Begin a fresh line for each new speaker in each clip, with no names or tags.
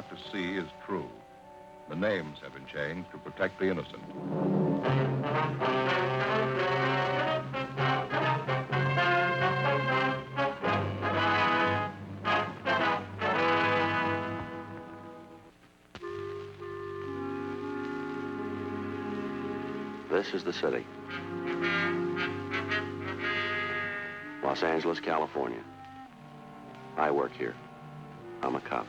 about to see is true. The names have been changed to protect the innocent.
This is the city. Los Angeles, California. I work here. I'm a cop.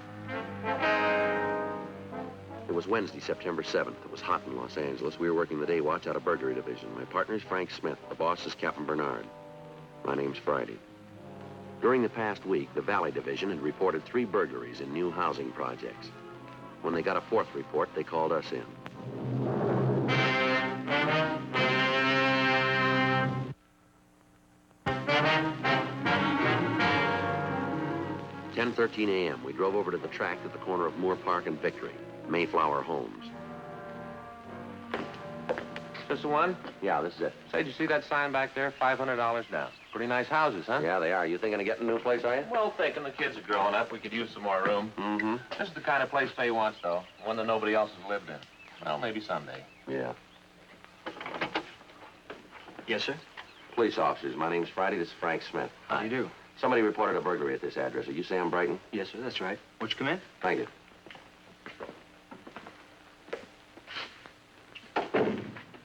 It was Wednesday, September 7th. It was hot in Los Angeles. We were working the day watch out of burglary division. My partner's Frank Smith. The boss is Captain Bernard. My name's Friday. During the past week, the Valley Division had reported 3 burglaries in new housing projects. When they got a 4th report, they called us in. 10:13 a.m., we drove over to the tract at the corner of Moore Park and Victory, Mayflower Homes.
This the one?
Yeah, this is it.
Say, did you see that sign back there? $500 down. Pretty nice houses, huh?
Yeah, they are. You thinking of getting a new place, are you?
Well, thinking the kids are growing up. We could use some more room.
Mm-hmm.
This is the kind of place Faye wants, though. One that nobody else has lived in. Well, maybe someday.
Yeah.
Yes, sir?
Police officers, my name's Friday. This is Frank Smith.
How do you do?
Somebody reported a burglary at this address. Are you Sam Brighton?
Yes, sir, that's right. Won't you come in?
Thank you.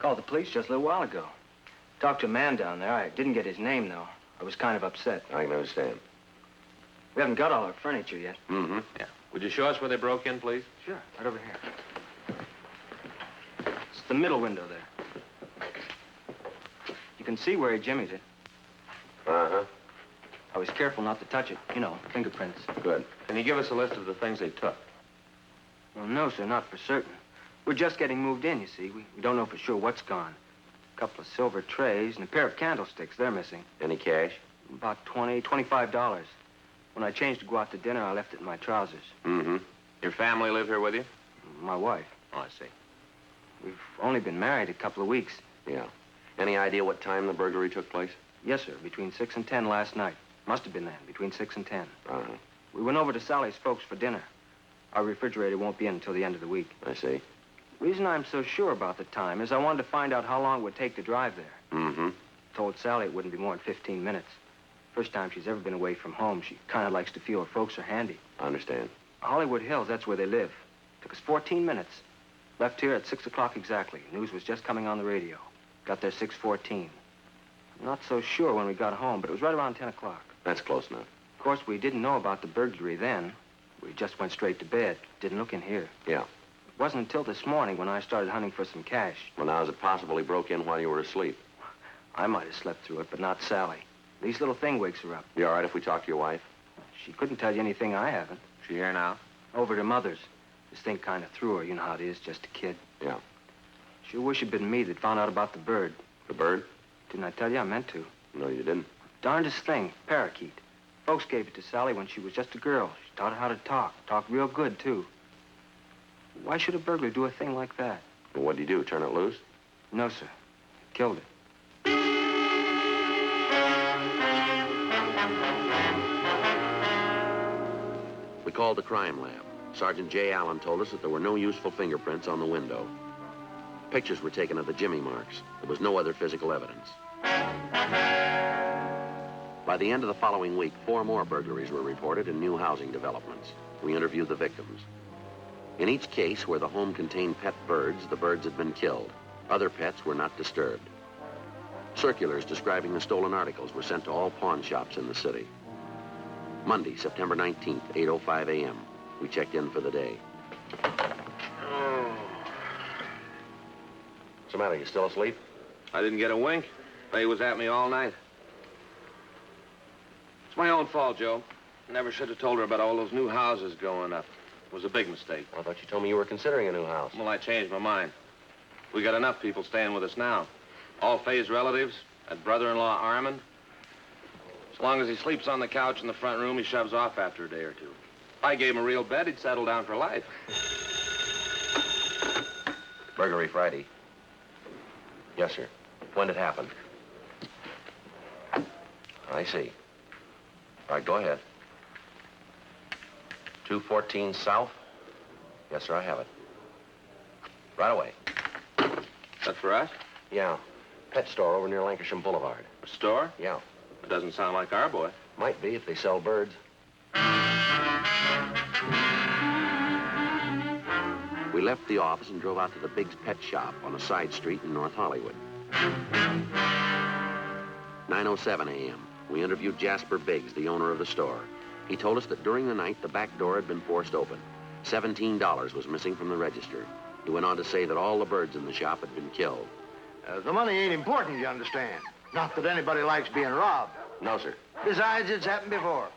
Called the police just a little while ago. Talked to a man down there. I didn't get his name, though. I was kind of upset.
I can understand.
We haven't got all our furniture yet.
Mm-hmm.
Yeah. Would you show us where they broke in, please?
Sure, right over here. It's the middle window there. You can see where he jimmied it.
Uh-huh.
I was careful not to touch it. You know, fingerprints.
Good.
Can you give us a list of the things they took?
Well, no, sir, not for certain. We're just getting moved in, you see. We don't know for sure what's gone. A couple of silver trays and a pair of candlesticks. They're missing.
Any cash?
About $25. When I changed to go out to dinner, I left it in my trousers.
Mm-hmm.
Your family live here with you?
My wife.
Oh, I see.
We've only been married a couple of weeks.
Yeah. Any idea what time the burglary took place?
Yes, sir, between 6 and 10 last night. Must have been then, between 6 and 10.
Uh-huh.
We went over to Sally's folks for dinner. Our refrigerator won't be in until the end of the week.
I see.
Reason I'm so sure about the time is I wanted to find out how long it would take to drive there.
Mm-hmm.
Told Sally it wouldn't be more than 15 minutes. First time she's ever been away from home. She kind of likes to feel her folks are handy.
I understand.
Hollywood Hills, that's where they live. Took us 14 minutes. Left here at 6 o'clock exactly. News was just coming on the radio. Got there 6:14. Not so sure when we got home, but it was right around 10 o'clock.
That's close enough.
Of course, we didn't know about the burglary then. We just went straight to bed. Didn't look in here.
Yeah.
It wasn't until this morning when I started hunting for some cash.
Well, now, is it possible he broke in while you were asleep?
I might have slept through it, but not Sally. These little thing wakes her up.
You all right if we talk to your wife?
She couldn't tell you anything I haven't.
She here now?
Over to Mother's. This thing kind of threw her. You know how it is, just a kid.
Yeah.
Sure wish it'd been me that found out about the bird.
The bird?
Didn't I tell you? I meant to.
No, you didn't.
Darndest thing, parakeet. Folks gave it to Sally when she was just a girl. She taught her how to talk. Talk real good, too. Why should a burglar do a thing like that?
Well, what'd you do, turn it loose?
No, sir. Killed it.
We called the crime lab. Sergeant J. Allen told us that there were no useful fingerprints on the window. Pictures were taken of the jimmy marks. There was no other physical evidence. By the end of the following week, 4 more burglaries were reported in new housing developments. We interviewed the victims. In each case where the home contained pet birds, the birds had been killed. Other pets were not disturbed. Circulars describing the stolen articles were sent to all pawn shops in the city. Monday, September 19th, 8:05 a.m. We checked in for the day. What's the matter? You still asleep?
I didn't get a wink. Faye was at me all night. It's my own fault, Joe. Never should have told her about all those new houses going up. It was a big mistake.
Well, I thought you told me you were considering a new house.
Well, I changed my mind. We got enough people staying with us now. All Faye's relatives, that brother-in-law Armand. As long as he sleeps on the couch in the front room, he shoves off after a day or two. If I gave him a real bed, he'd settle down for life.
Burglary Friday. Yes, sir. When did it happen? I see. All right, go ahead. 214 South? Yes, sir, I have it. Right away.
That for us?
Yeah. Pet store over near Lancashire Boulevard.
A store?
Yeah.
It doesn't sound like our boy.
Might be if they sell birds. We left the office and drove out to the Biggs Pet Shop on a side street in North Hollywood. 9:07 a.m. We interviewed Jasper Biggs, the owner of the store. He told us that during the night, the back door had been forced open. $17 was missing from the register. He went on to say that all the birds in the shop had been killed.
The money ain't important, you understand. Not that anybody likes being robbed.
No, sir.
Besides, it's happened before.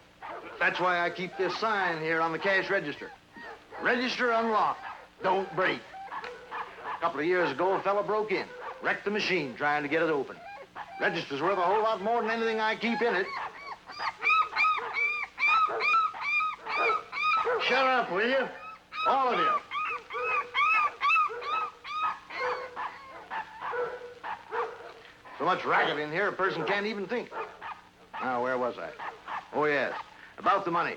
That's why I keep this sign here on the cash register. Register unlocked. Don't break. A couple of years ago, a fella broke in, wrecked the machine trying to get it open. Register's worth a whole lot more than anything I keep in it. Shut up, will you? All of you. So much racket in here, a person can't even think. Now, where was I? Oh, yes. About the money.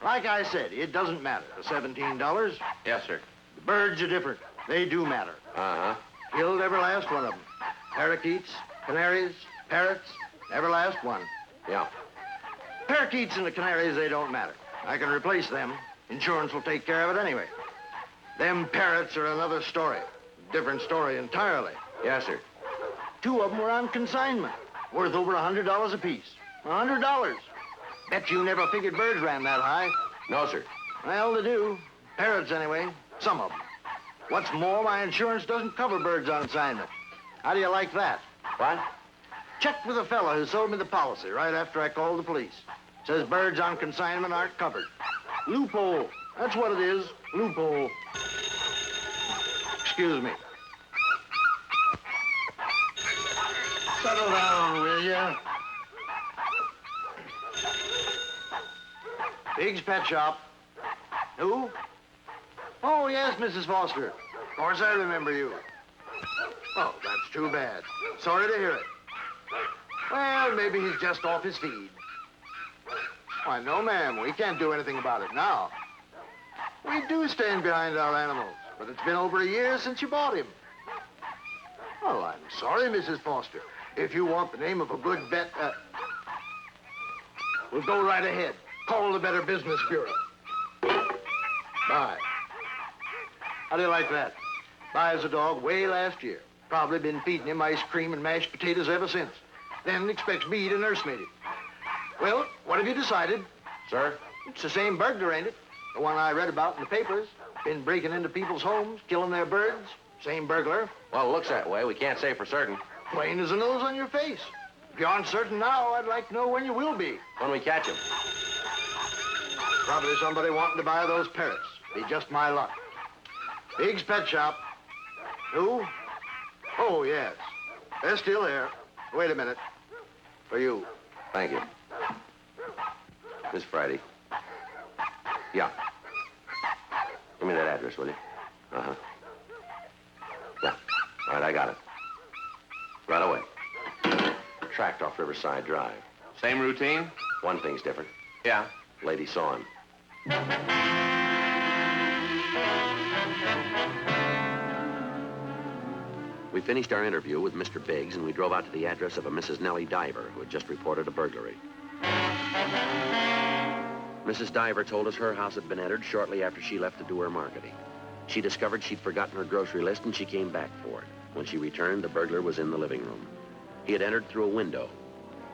Like I said, it doesn't matter. The $17.
Yes, sir.
The birds are different. They do matter.
Uh-huh.
Killed every last one of them. Parakeets, canaries, parrots, every last one.
Yeah.
Parakeets and the canaries, they don't matter. I can replace them. Insurance will take care of it anyway. Them parrots are another story. Different story entirely.
Yes, sir.
2 of them were on consignment, worth over $100 apiece. $100. Bet you never figured birds ran that high.
No, sir.
Well, they do. Parrots, anyway. Some of them. What's more, my insurance doesn't cover birds on assignment. How do you like that?
What?
Checked with a fella who sold me the policy right after I called the police. Says birds on consignment aren't covered. Loophole. That's what it is. Loophole. Excuse me. Settle down, will ya? Biggs Pet Shop. Who? Oh, yes, Mrs. Foster. Of course I remember you. Oh, that's too bad. Sorry to hear it. Well, maybe he's just off his feed. Why, no, ma'am. We can't do anything about it now. We do stand behind our animals, but it's been over a year since you bought him. Well, I'm sorry, Mrs. Foster. If you want the name of a good vet, we'll go right ahead. Call the Better Business Bureau. Bye. How do you like that? Buys a dog way last year. Probably been feeding him ice cream and mashed potatoes ever since. Then expects me to nursemaid him. Well, what have you decided?
Sir?
It's the same burglar, ain't it? The one I read about in the papers. Been breaking into people's homes, killing their birds. Same burglar.
Well, it looks that way. We can't say for certain.
Plain as a nose on your face. If you aren't certain now, I'd like to know when you will be.
When we catch him.
Probably somebody wanting to buy those parrots. Be just my luck. Biggs Pet Shop. Who? Oh, yes. They're still there. Wait a minute. For you.
Thank you. Miss Friday. Yeah. Give me that address, will you? Uh-huh. Yeah. All right, I got it. Right away. Tracked off Riverside Drive.
Same routine?
One thing's different.
Yeah.
Lady saw him. We finished our interview with Mr. Biggs, and we drove out to the address of a Mrs. Nellie Diver, who had just reported a burglary. Mrs. Diver told us her house had been entered shortly after she left to do her marketing. She discovered she'd forgotten her grocery list, and she came back for it. When she returned, the burglar was in the living room. He had entered through a window.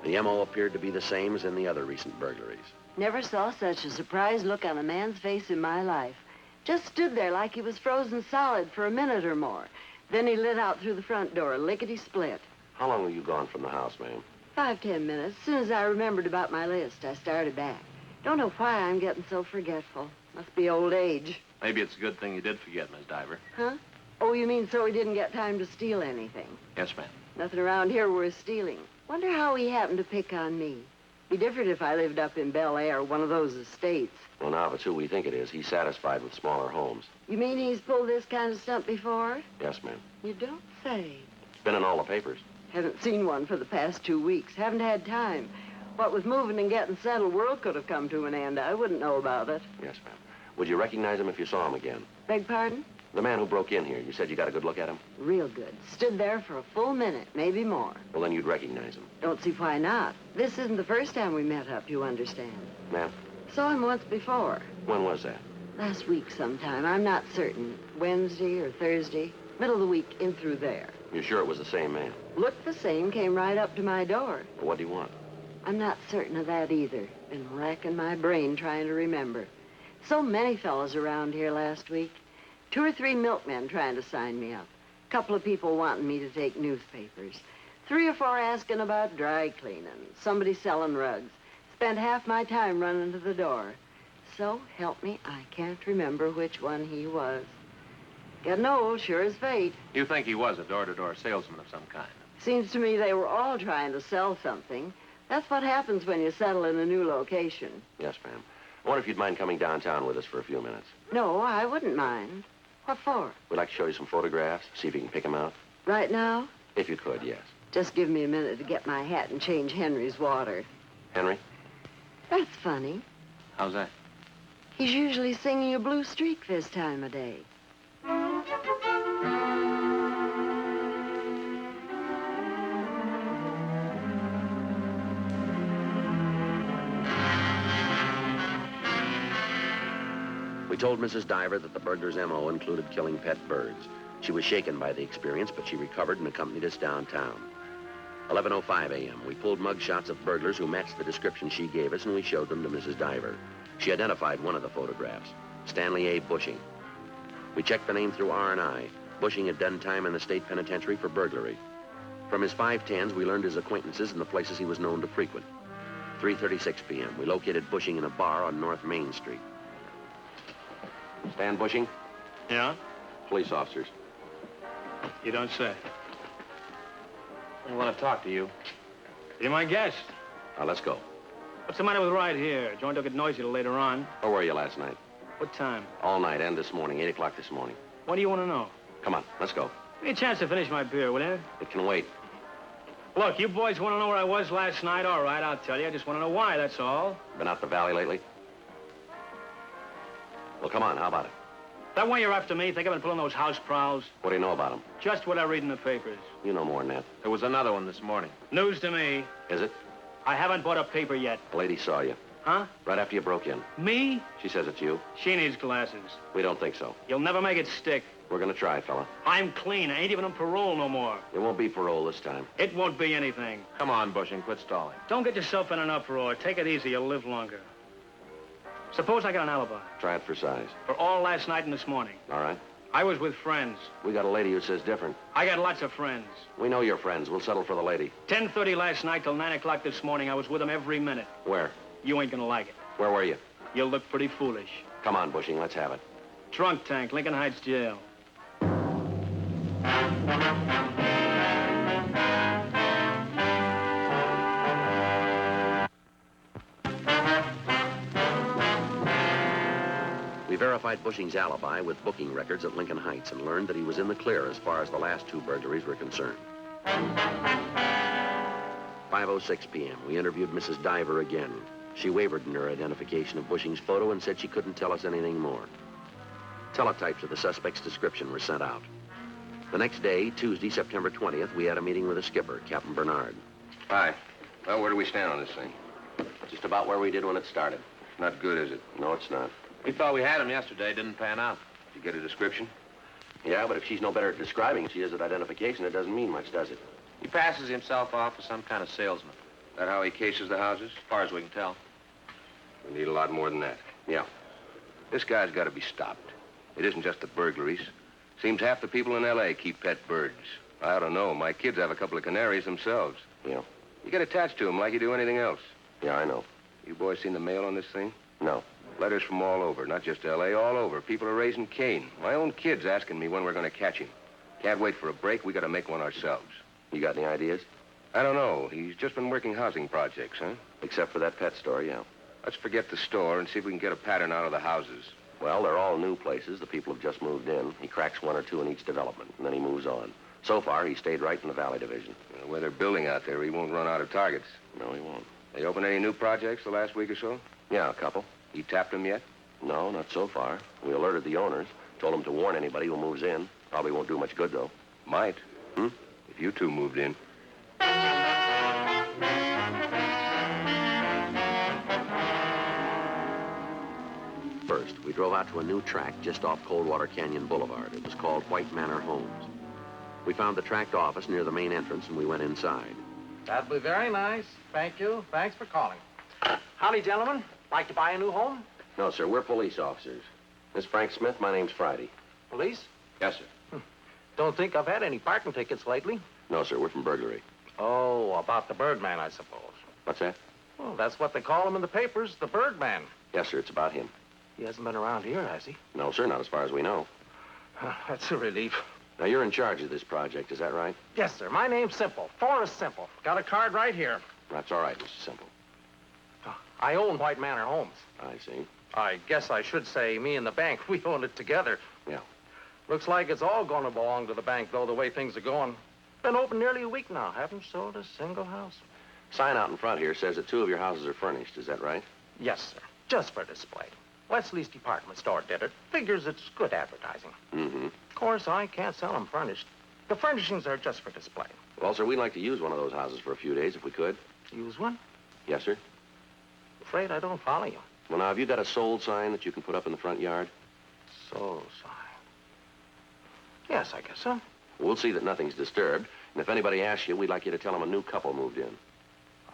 The M.O. appeared to be the same as in the other recent burglaries.
Never saw such a surprised look on a man's face in my life. Just stood there like he was frozen solid for a minute or more. Then he lit out through the front door, lickety-split.
How long were you gone from the house, ma'am?
5-10 minutes. As soon as I remembered about my list, I started back. Don't know why I'm getting so forgetful. Must be old age.
Maybe it's a good thing you did forget, Miss Diver.
Huh? Oh, you mean so he didn't get time to steal anything?
Yes, ma'am.
Nothing around here worth stealing. Wonder how he happened to pick on me. Be different if I lived up in Bel Air, one of those estates.
Well, now, if it's who we think it is, he's satisfied with smaller homes.
You mean he's pulled this kind of stunt before?
Yes, ma'am.
You don't say.
It's been in all the papers.
Haven't seen one for the past 2 weeks. Haven't had time. What with moving and getting settled, world could have come to an end. I wouldn't know about it.
Yes, ma'am. Would you recognize him if you saw him again?
Beg pardon?
The man who broke in here. You said you got a good look at him?
Real good. Stood there for a full minute, maybe more.
Well, then you'd recognize him.
Don't see why not. This isn't the first time we met up, you understand.
Ma'am?
Saw him once before.
When was that?
Last week sometime. I'm not certain. Wednesday or Thursday. Middle of the week, in through there.
You're sure it was the same man?
Looked the same, came right up to my door.
Well, what do you want?
I'm not certain of that either. Been racking my brain trying to remember. So many fellas around here last week. 2 or 3 milkmen trying to sign me up. A couple of people wanting me to take newspapers. 3 or 4 asking about dry cleaning. Somebody selling rugs. Spent half my time running to the door. So, help me, I can't remember which one he was. Getting old, sure as fate.
You think he was a door-to-door salesman of some kind?
Seems to me they were all trying to sell something. That's what happens when you settle in a new location.
Yes, ma'am. I wonder if you'd mind coming downtown with us for a few minutes.
No, I wouldn't mind. What for?
We'd like to show you some photographs, see if you can pick them out.
Right now?
If you could, yes.
Just give me a minute to get my hat and change Henry's water.
Henry?
That's funny.
How's that?
He's usually singing a blue streak this time of day.
We told Mrs. Diver that the burglar's M.O. included killing pet birds. She was shaken by the experience, but she recovered and accompanied us downtown. 11:05 a.m. We pulled mug shots of burglars who matched the description she gave us, and we showed them to Mrs. Diver. She identified one of the photographs, Stanley A. Bushing. We checked the name through R&I. Bushing had done time in the state penitentiary for burglary. From his 510s, we learned his acquaintances and the places he was known to frequent. 3:36 p.m. We located Bushing in a bar on North Main Street. Stan Bushing?
Yeah?
Police officers.
You don't say.
I want to talk to you.
You're my guest.
Now, let's go.
What's the matter with right here? Joint don't get noisy till later on.
Where were you last night?
What time?
All night and this morning, 8 o'clock this morning.
What do you want to know?
Come on, let's go.
Give me a chance to finish my beer, will you?
It can wait.
Look, you boys want to know where I was last night? All right, I'll tell you. I just want to know why, that's all.
Been out the valley lately? Well, come on, how about it?
That way you're after me? Think I've been pulling those house prowls?
What do you know about them?
Just what I read in the papers.
You know more than that.
There was another one this morning.
News to me.
Is it?
I haven't bought a paper yet.
The lady saw you.
Huh?
Right after you broke in.
Me?
She says it's you.
She needs glasses.
We don't think so.
You'll never make it stick.
We're gonna try, fella.
I'm clean. I ain't even on parole no more.
It won't be parole this time.
It won't be anything.
Come on, Bushing, quit stalling.
Don't get yourself in an uproar. Take it easy. You'll live longer. Suppose I got an alibi.
Try it for size.
For all last night and this morning.
All right?
I was with friends.
We got a lady who says different.
I got lots of friends.
We know your friends. We'll settle for the lady.
10:30 last night till 9 o'clock this morning. I was with them every minute.
Where?
You ain't gonna like it.
Where were you?
You'll look pretty foolish.
Come on, Bushing, let's have it.
Trunk tank, Lincoln Heights Jail.
We verified Bushing's alibi with booking records at Lincoln Heights and learned that he was in the clear as far as the last 2 burglaries were concerned. 5:06 p.m. We interviewed Mrs. Diver again. She wavered in her identification of Bushing's photo and said she couldn't tell us anything more. Teletypes of the suspect's description were sent out. The next day, Tuesday, September 20th, we had a meeting with the skipper, Captain Bernard.
Hi. Well, where do we stand on this thing?
Just about where we did when it started.
Not good, is it?
No, it's not.
We thought we had him yesterday. Didn't pan out.
Did you get a description?
Yeah, but if she's no better at describing than she is at identification, it doesn't mean much, does it?
He passes himself off as some kind of salesman,
That how he cases the houses?
as far as we can tell.
We need a lot more than that.
Yeah.
This guy's got to be stopped. It isn't just the burglaries. Seems half the people in L.A. keep pet birds. I don't know. My kids have a couple of canaries themselves.
Yeah.
You get attached to them like you do anything else.
Yeah, I know.
You boys seen the mail on this thing?
No.
Letters from all over, not just L.A., all over. People are raising Cain. My own kid's asking me when we're going to catch him. Can't wait for a break. We got to make one ourselves.
You got any ideas?
I don't know. He's just been working housing projects, huh?
Except for that pet store, yeah.
Let's forget the store and see if we can get a pattern out of the houses.
Well, they're all new places. The people have just moved in. He cracks 1 or 2 in each development, and then he moves on. So far, he stayed right in the Valley Division.
Where they're building out there, he won't run out of targets.
No, he won't.
They open any new projects the last week or so?
Yeah, a couple.
He tapped them yet?
No, not so far. We alerted the owners. Told them to warn anybody who moves in. Probably won't do much good, though.
Might. If you two moved in.
First, we drove out to a new tract just off Coldwater Canyon Boulevard. It was called White Manor Homes. We found the tract office near the main entrance, and we went inside.
That'd be very nice. Thank you. Thanks for calling. Howdy, gentlemen. Like to buy a new home?
No, sir, we're police officers. Miss Frank Smith, my name's Friday.
Police?
Yes, sir.
Don't think I've had any parking tickets lately.
No, sir, we're from burglary.
Oh, about the Birdman, I suppose.
What's that?
Well, that's what they call him in the papers, the Birdman.
Yes, sir, it's about him.
He hasn't been around here, has he?
No, sir, not as far as we know.
That's a relief.
Now, you're in charge of this project, is that right?
Yes, sir. My name's Simple. Forrest Simple. Got a card right here.
That's all right, Mr. Simple.
I own White Manor Homes.
I see.
I guess I should say me and the bank, we own it together.
Yeah.
Looks like it's all going to belong to the bank, though, the way things are going. Been open nearly a week now. Haven't sold a single house.
Sign out in front here says that 2 of your houses are furnished, is that right?
Yes, sir. Just for display. Wesley's department store did it. Figures it's good advertising.
Mm-hmm.
Of course, I can't sell them furnished. The furnishings are just for display.
Well, sir, we'd like to use one of those houses for a few days if we could.
Use one?
Yes, sir.
Afraid I don't follow you.
Well, now, have you got a sold sign that you can put up in the front yard?
Soul sign. Yes, I guess so.
We'll see that nothing's disturbed. And if anybody asks you, we'd like you to tell them a new couple moved in.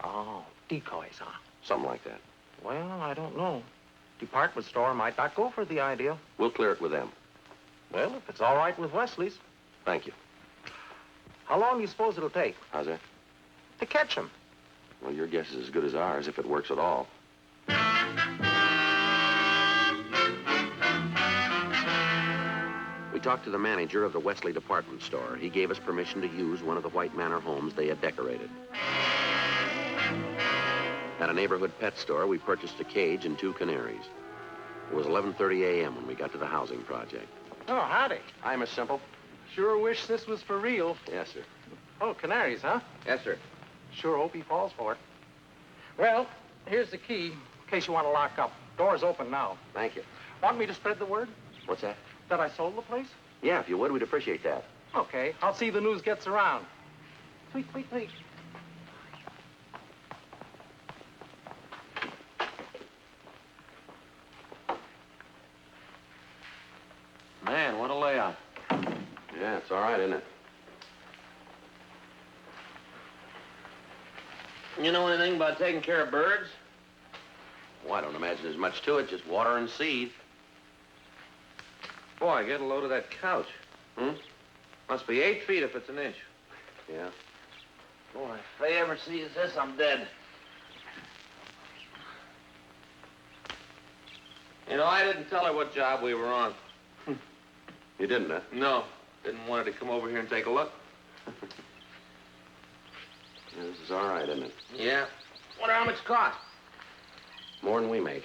Oh, decoys, huh?
Something like that.
Well, I don't know. Department store might not go for the idea.
We'll clear it with them.
Well, if it's all right with Wesley's.
Thank you.
How long do you suppose it'll take
How's that?
to catch him?
Well, your guess is as good as ours, if it works at all. We talked to the manager of the Wesley department store. He gave us permission to use one of the White Manor homes they had decorated. At a neighborhood pet store, we purchased a cage and 2 canaries. It was 11:30 a.m. when we got to the housing project.
Oh, howdy.
Hi, Miss Simple.
Sure wish this was for real.
Yes, sir.
Oh, canaries, huh?
Yes, sir.
Sure hope he falls for it. Well, here's the key, in case you want to lock up. Door's open now.
Thank you.
Want me to spread the word
What's that?
that I sold the place?
Yeah, if you would, we'd appreciate that.
Okay, I'll see the news gets around. Sweet, sweet, sweet.
Man, what a layout.
Yeah, it's all right, isn't it?
You know anything about taking care of birds?
Well, I don't imagine there's much to it, just water and seed.
Boy, get a load of that couch. Must be 8 feet if it's an inch.
Yeah.
Boy, if they ever sees this, I'm dead. You know, I didn't tell her what job we were on.
You didn't, huh?
No, didn't want her to come over here and take a look.
Yeah, this is all right, isn't it?
Yeah. Wonder how much it cost.
More than we make.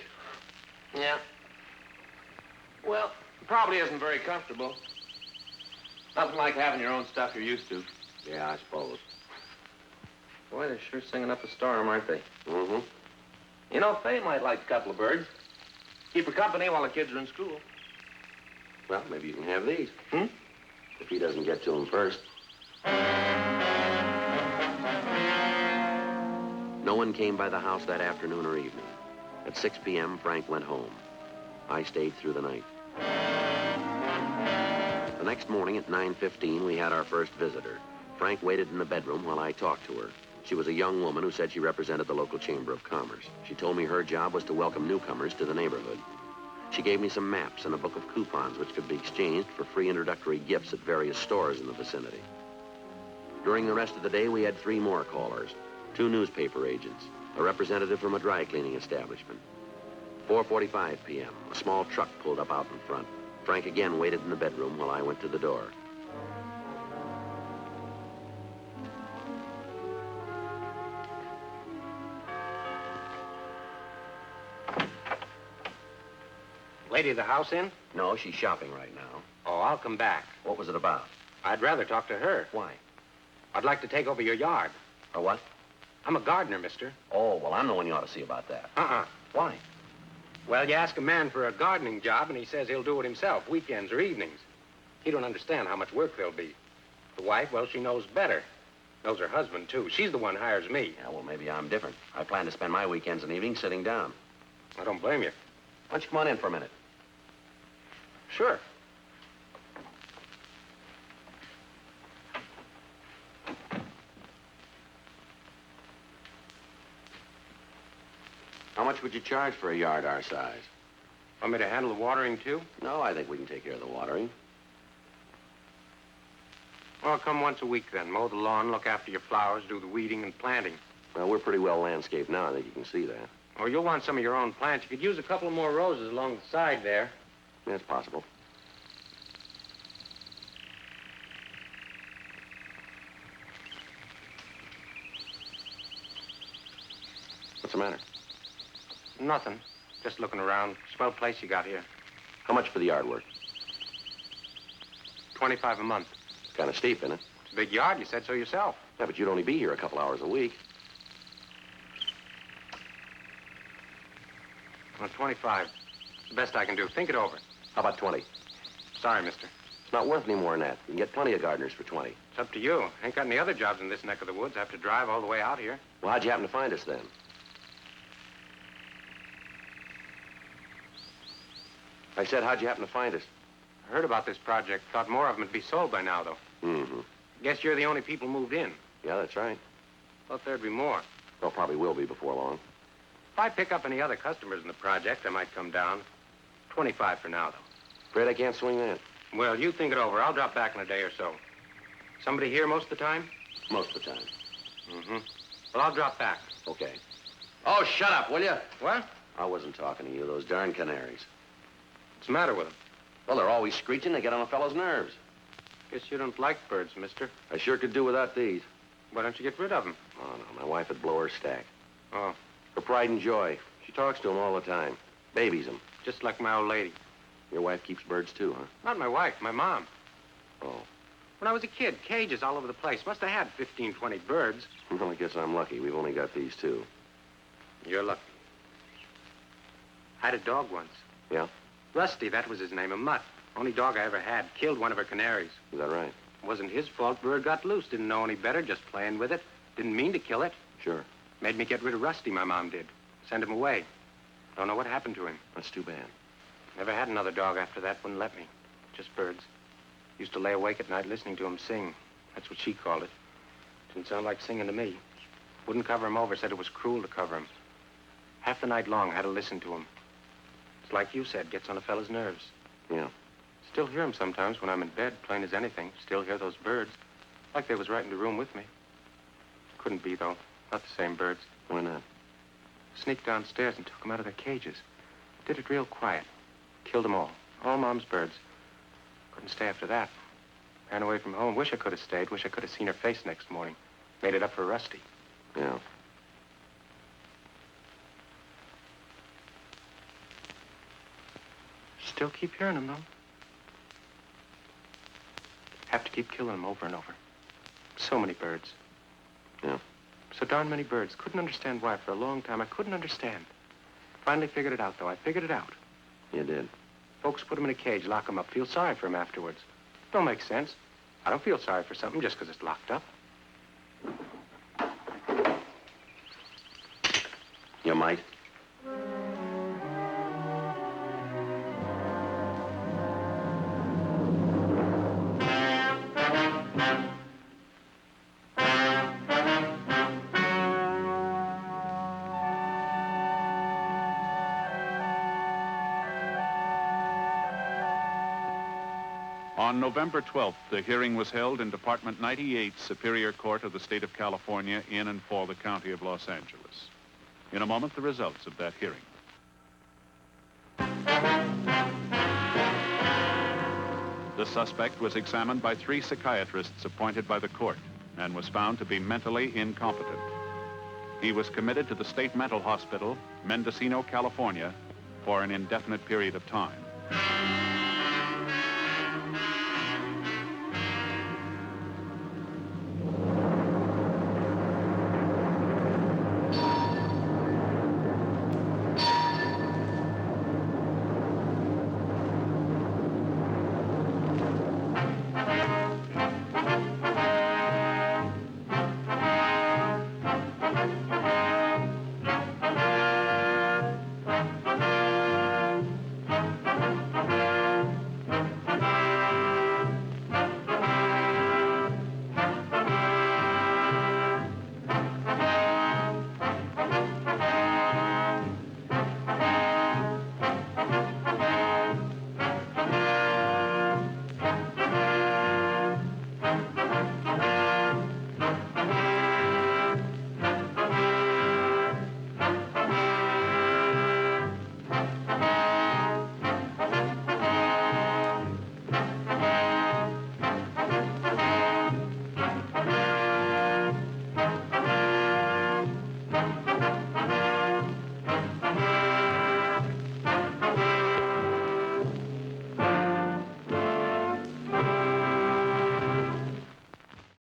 Yeah. Well, it probably isn't very comfortable. Nothing like having your own stuff you're used to.
Yeah, I suppose.
Boy, they're sure singing up a storm, aren't they?
Mm-hmm.
You know, Fay might like a couple of birds. Keep her company while the kids are in school.
Well, maybe you can have these. If he doesn't get to them first. No one came by the house that afternoon or evening. At 6 p.m., Frank went home. I stayed through the night. The next morning at 9:15, we had our first visitor. Frank waited in the bedroom while I talked to her. She was a young woman who said she represented the local Chamber of Commerce. She told me her job was to welcome newcomers to the neighborhood. She gave me some maps and a book of coupons which could be exchanged for free introductory gifts at various stores in the vicinity. During the rest of the day, we had 3 more callers, 2 newspaper agents, a representative from a dry cleaning establishment. 4:45 p.m., a small truck pulled up out in front. Frank again waited in the bedroom while I went to the door.
Lady of the house in?
No, she's shopping right now.
Oh, I'll come back.
What was it about?
I'd rather talk to her.
Why?
I'd like to take over your yard.
Or what?
I'm a gardener, mister.
Oh, well, I'm the one you ought to see about that.
Uh-uh.
Why?
Well, you ask a man for a gardening job, and he says he'll do it himself, weekends or evenings. He don't understand how much work there'll be. The wife, well, she knows better. Knows her husband, too. She's the one who hires me.
Yeah, well, maybe I'm different. I plan to spend my weekends and evenings sitting down.
I don't blame you.
Why don't you come on in for a minute?
Sure.
How much would you charge for a yard our size?
Want me to handle the watering, too?
No, I think we can take care of the watering.
Well, come once a week, then. Mow the lawn, look after your flowers, do the weeding and planting.
Well, we're pretty well landscaped now. I think you can see that.
Oh, you'll want some of your own plants. You could use a couple more roses along the side there.
That's possible. What's the matter?
Nothing. Just looking around. Swell place you got here.
How much for the yard work?
$25 a month.
It's kind of steep, isn't it?
It's a big yard. You said so yourself.
Yeah, but you'd only be here a couple hours a week.
Well, 25. It's the best I can do. Think it over.
How about 20?
Sorry, mister.
It's not worth any more than that. You can get plenty of gardeners for 20.
It's up to you. Ain't got any other jobs in this neck of the woods. I have to drive all the way out here.
Well, how'd you happen to find us then? I said, how'd you happen to find us?
I heard about this project. Thought more of them would be sold by now, though.
Mm-hmm.
Guess you're the only people moved in.
Yeah, that's right.
Thought there'd be more.
Well, probably will be before long.
If I pick up any other customers in the project, I might come down. 25 for now, though.
Afraid I can't swing that.
Well, you think it over. I'll drop back in a day or so. Somebody here most of the time?
Most of the time.
Mm-hmm. Well, I'll drop back.
Okay. Oh, shut up, will you?
What?
I wasn't talking to you, those darn canaries.
What's the matter with them?
Well, they're always screeching. They get on a fellow's nerves.
Guess you don't like birds, mister.
I sure could do without these.
Why don't you get rid of them?
Oh, no, my wife would blow her stack.
Oh,
Her pride and joy. She talks to them all the time. Babies them.
just like my old lady.
Your wife keeps birds, too, huh?
Not my wife, my mom.
Oh.
When I was a kid, cages all over the place. Must have had 15, 20 birds.
Well, I guess I'm lucky. We've only got these two.
You're lucky. I had a dog once.
Yeah?
Rusty, that was his name, a mutt. Only dog I ever had. Killed one of her canaries.
Is that right?
Wasn't his fault. Bird got loose. Didn't know any better, just playing with it. Didn't mean to kill it.
Sure.
Made me get rid of Rusty, my mom did. Send him away. Don't know what happened to him.
That's too bad.
Never had another dog after that. Wouldn't let me. Just birds. Used to lay awake at night listening to him sing. That's what she called it. Didn't sound like singing to me. Wouldn't cover him over. Said it was cruel to cover him. Half the night long, I had to listen to him. It's like you said, gets on a fella's nerves.
Yeah.
Still hear him sometimes when I'm in bed, plain as anything. Still hear those birds. Like they was right in the room with me. Couldn't be, though. Not the same birds.
Why not?
Sneaked downstairs and took them out of their cages. Did it real quiet. Killed them all. All Mom's birds. Couldn't stay after that. Ran away from home. Wish I could have stayed. Wish I could have seen her face next morning. Made it up for Rusty.
Yeah.
Still keep hearing them, though. Have to keep killing them over and over. So many birds.
Yeah.
So darn many birds. Couldn't understand why for a long time. I couldn't understand. Finally figured it out, though. I figured it out.
You did.
Folks put them in a cage, lock them up, feel sorry for them afterwards. Don't make sense. I don't feel sorry for something just because it's locked up.
You might.
On November 12th, the hearing was held in Department 98, Superior Court of the State of California, in and for the County of Los Angeles. In a moment, the results of that hearing. The suspect was examined by 3 psychiatrists appointed by the court and was found to be mentally incompetent. He was committed to the State Mental Hospital, Mendocino, California, for an indefinite period of time.